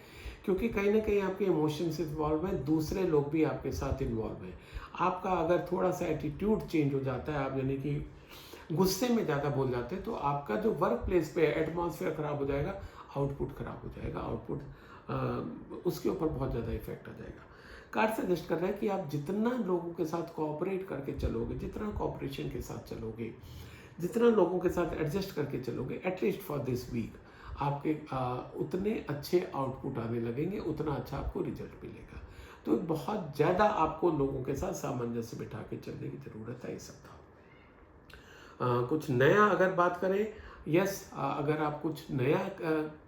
क्योंकि कहीं ना कहीं आपके इमोशंस इन्वॉल्व हैं, दूसरे लोग भी आपके साथ इन्वॉल्व हैं। आपका अगर थोड़ा सा एटीट्यूड चेंज हो जाता है, आप यानी कि गुस्से में ज़्यादा बोल जाते हैं, तो आपका जो वर्क प्लेस पे एटमॉस्फेयर ख़राब हो जाएगा, आउटपुट ख़राब हो जाएगा, आउटपुट उसके ऊपर बहुत ज़्यादा इफेक्ट आ जाएगा। कार्ड सजेस्ट कर रहा है कि आप जितना लोगों के साथ कोऑपरेट करके चलोगे, जितना कोऑपरेशन के साथ चलोगे, जितना लोगों के साथ एडजस्ट करके चलोगे, एटलीस्ट फॉर दिस वीक आपके उतने अच्छे आउटपुट आने लगेंगे, उतना अच्छा आपको रिजल्ट मिलेगा। तो बहुत ज़्यादा आपको लोगों के साथ सामंजस्य बिठा के चलने की ज़रूरत है इस सप्ताह। कुछ नया अगर बात करें, यस, अगर आप कुछ नया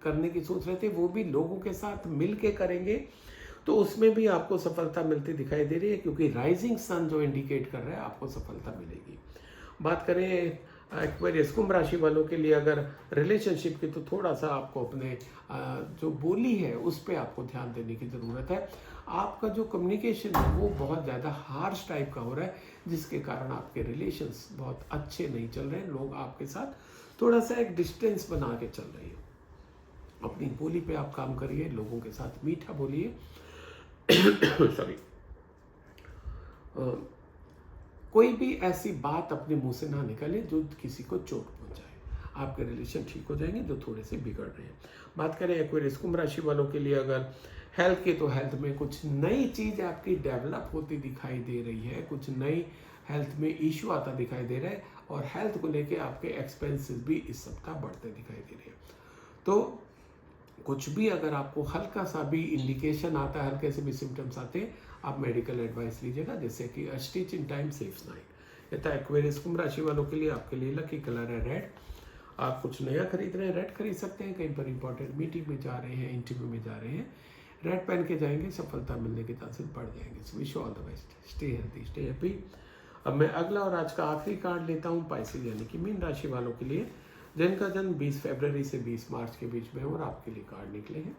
करने की सोच रहे थे, वो भी लोगों के साथ मिल के करेंगे, तो उसमें भी आपको सफलता मिलती दिखाई दे रही है, क्योंकि राइजिंग सन जो इंडिकेट कर रहा है आपको सफलता मिलेगी। बात करें एक्वेरियस कुंभ राशि वालों के लिए अगर रिलेशनशिप की, तो थोड़ा सा आपको अपने जो बोली है उस पर आपको ध्यान देने की ज़रूरत है। आपका जो कम्युनिकेशन है वो बहुत ज़्यादा हार्श टाइप का हो रहा है, जिसके कारण आपके रिलेशंस बहुत अच्छे नहीं चल रहे हैं। लोग आपके साथ थोड़ा सा एक डिस्टेंस बना के चल रहे हैं। अपनी बोली पे आप काम करिए, लोगों के साथ मीठा बोलिए। सॉरी, कोई भी ऐसी बात अपने मुंह से ना निकले जो किसी को चोट पहुंचाए। आपके रिलेशन ठीक हो जाएंगे जो थोड़े से बिगड़ रहे हैं। बात करें एक्वेरियस कुंभ राशि वालों के लिए अगर हेल्थ की, तो हेल्थ में कुछ नई चीज़ आपकी डेवलप होती दिखाई दे रही है, कुछ नई हेल्थ में इशू आता दिखाई दे रहा है, और हेल्थ को लेके आपके एक्सपेंसेस भी इस सप्ताह बढ़ते दिखाई दे रहे हैं। तो कुछ भी अगर आपको हल्का सा भी इंडिकेशन आता है, हल्के से भी सिम्टम्स आते हैं, आप मेडिकल एडवाइस लीजिएगा, जैसे कि अ stitch in time saves nine. ये था एक्वेरियस कुंभ राशि वालों के लिए। आपके लिए लकी कलर है रेड। आप कुछ नया खरीद रहे हैं, रेड खरीद सकते हैं। कहीं पर इंपॉर्टेंट मीटिंग में जा रहे हैं, इंटरव्यू में जा रहे हैं, रेड पहन के जाएंगे, सफलता मिलने के चांसेस बढ़ जाएंगे। So wish you all the best, stay healthy, stay happy. अब मैं अगला और आज का आखिरी कार्ड लेता हूँ पाइसेस यानी कि मीन राशि वालों के लिए, जिनका जन्म 20 फरवरी से 20 मार्च के बीच में है, और आपके लिए कार्ड निकले हैं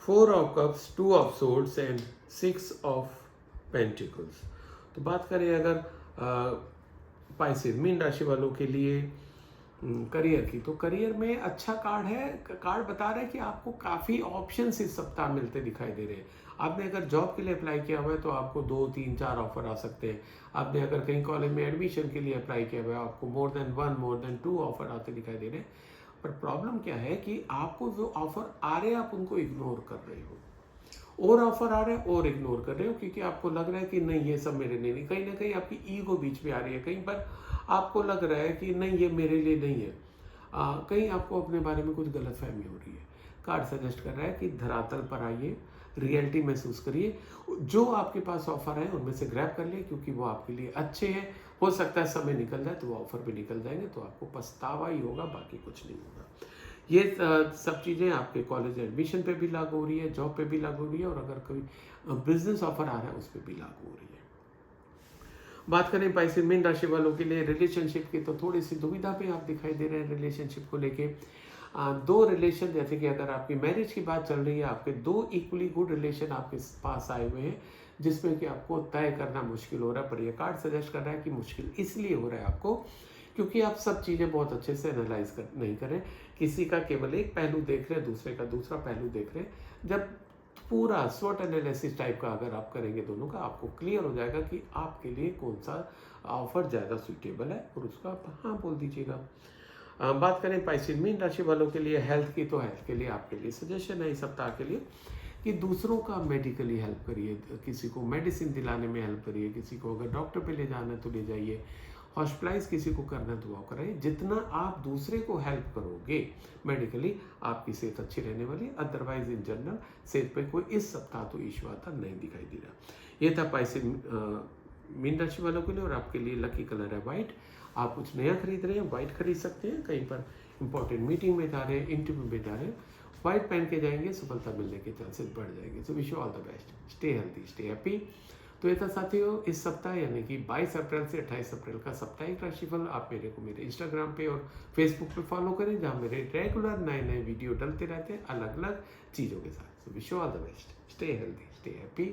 4 of cups, 2 of swords and 6 of pentacles. तो बात करें अगर पाइसेस मीन राशि वालों के लिए करियर की, तो करियर में अच्छा कार्ड है। कार्ड बता रहा है कि आपको काफ़ी ऑप्शंस इस सप्ताह मिलते दिखाई दे रहे हैं। आपने अगर जॉब के लिए अप्लाई किया हुआ है तो आपको 2, 3, 4 ऑफर आ सकते हैं। आपने अगर कहीं कॉलेज में एडमिशन के लिए अप्लाई किया हुआ है, आपको more than 1, more than 2 offer आते दिखाई दे रहे हैं। पर प्रॉब्लम क्या है कि आपको जो ऑफर आ रहे हैं आप उनको इग्नोर कर रहे हो, और ऑफर आ रहा है और इग्नोर कर रहे हो, क्योंकि आपको लग रहा है कि नहीं ये सब मेरे लिए नहीं। कहीं ना कहीं आपकी ईगो बीच में आ रही है, कहीं पर आपको लग रहा है कि नहीं ये मेरे लिए नहीं है। कहीं आपको अपने बारे में कुछ गलतफहमी हो रही है। कार्ड सजेस्ट कर रहा है कि धरातल पर आइए, रियलिटी महसूस करिए, जो आपके पास ऑफर है उनमें से ग्रैब कर लिए, क्योंकि वो आपके लिए अच्छे हैं। हो सकता है समय निकल जाए तो वो ऑफर भी निकल जाएंगे, तो आपको पछतावा ही होगा, बाकी कुछ नहीं होगा। ये सब चीज़ें आपके कॉलेज एडमिशन पे भी लागू हो रही है, जॉब पे भी लागू हो रही है, और अगर कोई बिजनेस ऑफर आ रहा है उस पर भी लागू हो रही है। बात करें पाइसेस मीन राशि वालों के लिए रिलेशनशिप की, तो थोड़ी सी दुविधा पे आप दिखाई दे रहे हैं रिलेशनशिप को लेके। दो रिलेशन, जैसे कि अगर आपकी मैरिज की बात चल रही है, आपके दो इक्वली गुड रिलेशन आपके पास आए हुए हैं, जिसमें कि आपको तय करना मुश्किल हो रहा है। पर यह कार्ड सजेस्ट कर रहा है कि मुश्किल इसलिए हो रहा है आपको क्योंकि आप सब चीज़ें बहुत अच्छे से एनालाइज नहीं करें, किसी का केवल एक पहलू देख रहे हैं, दूसरे का दूसरा पहलू देख रहे हैं। जब पूरा स्वॉट एनालिसिस टाइप का अगर आप करेंगे दोनों का, आपको क्लियर हो जाएगा कि आपके लिए कौन सा ऑफर ज़्यादा सूटेबल है, और उसका आप हाँ बोल दीजिएगा। बात करें पाइसेस मीन राशि वालों के लिए हेल्थ की, तो हेल्थ के लिए आपके लिए सजेशन है इस सप्ताह के लिए कि दूसरों का मेडिकली हेल्प करिए, किसी को मेडिसिन दिलाने में हेल्प करिए, किसी को अगर डॉक्टर पे ले जाना है तो ले जाइए, हॉस्पिटलाइज किसी को करना है तो वो कराइए। जितना आप दूसरे को हेल्प करोगे मेडिकली, आपकी सेहत अच्छी रहने वाली है। अदरवाइज इन जनरल सेहत पे कोई इस सप्ताह तो इशू आता नहीं दिखाई दे रहा। ये था पाइसेस मीन राशि वालों के लिए, और आपके लिए लकी कलर है वाइट। आप कुछ नया खरीद रहे हैं, वाइट खरीद सकते हैं। कहीं पर इंपॉर्टेंट मीटिंग में जा रहे हैं, इंटरव्यू में जा रहे हैं, वाइट पहन के जाएंगे, सफलता मिलने के चांसेस बढ़ जाएंगे। So wish you all the best, stay healthy, stay happy. तो ये था साथियों इस सप्ताह, यानी कि 22 अप्रैल से 28 अप्रैल का साप्ताहिक राशिफल। आप मेरे को मेरे इंस्टाग्राम पे और फेसबुक पे फॉलो करें, जहाँ मेरे रेगुलर नए वीडियो डलते रहते हैं अलग अलग चीज़ों के साथ। So wish you all the best, stay healthy, stay happy.